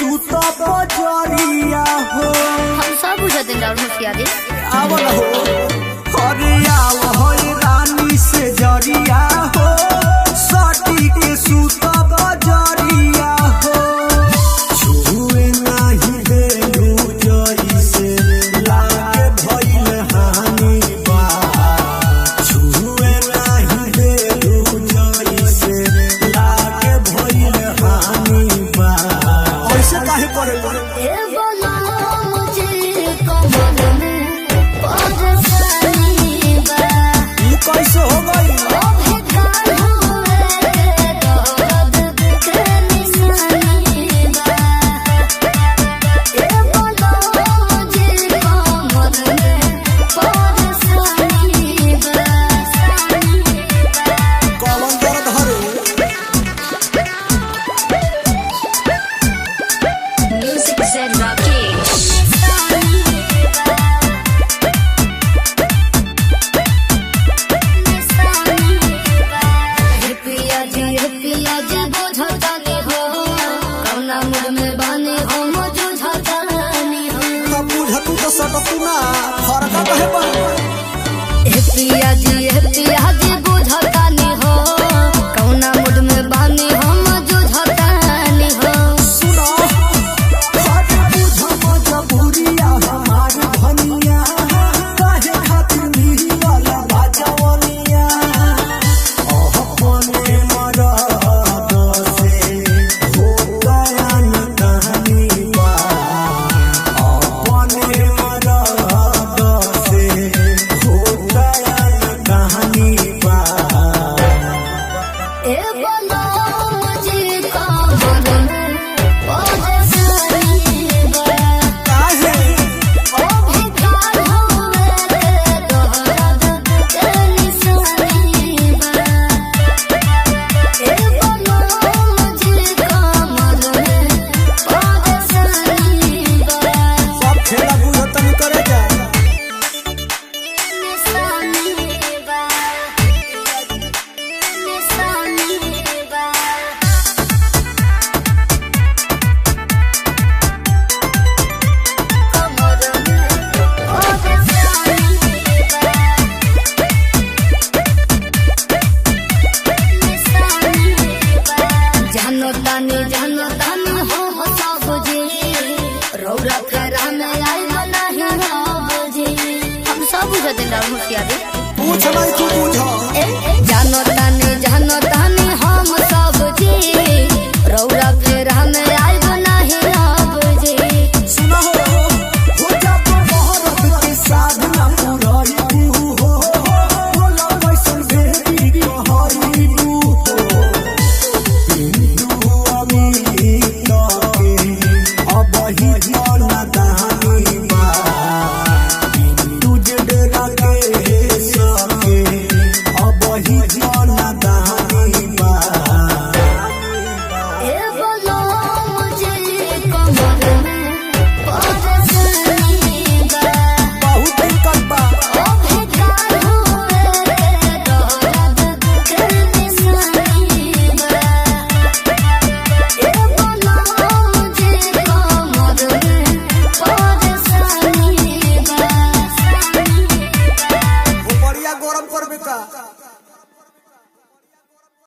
सूत बजरिया हो। हम सब बुझते राउर होशियारी आवल हो अरे आव हो रानी से जरिया हो सटी के सूत बजरिया हो। छुए नाही देलू जइसे लागे भइल हानि बा। छुए नाही देलू जइसे लागे भइल हानि बा। ऐसे काहे करे ए बोला मुझे कमल में परेशानी बा। ये कैसे हो गई? ओ बेकार हुए दर्द के निशानी बा। ए बोला मुझे कमल में परेशानी बा। कौन दर्द हरे? Music said Rakesh. पिया जी बुझतानी हो कौना मुझ में बानी हो मुझे झतानी हो। तब बुझतू तो सटतू ना फरका कहे पर। पिया जी बुझतानी हो कौना मुझ में बानी हो मुझे झतानी हो। सुनो खाके बुझ मजबूरिया हमारी धनिया काहे खातिर मिली वाला बाजवनिया। अपने मरद से हो गया न कहानी बा। अपने मरद से हो गया न कहानी बा। ए बोलो मुझे कमल में परेशानी बा। काहे ओ बेकार हुए दर्द के निशानी बा। ए बोलो मुझे कमल में परेशानी बा। सब खेला बुझतनी करे जा। निशानी बा। निशानी बा। जानो तानी हो सब जी रौरा फेरा में आई नहीं हो जी। हम सब बुझते राउर होशियारी पूछ नहीं तू बुझ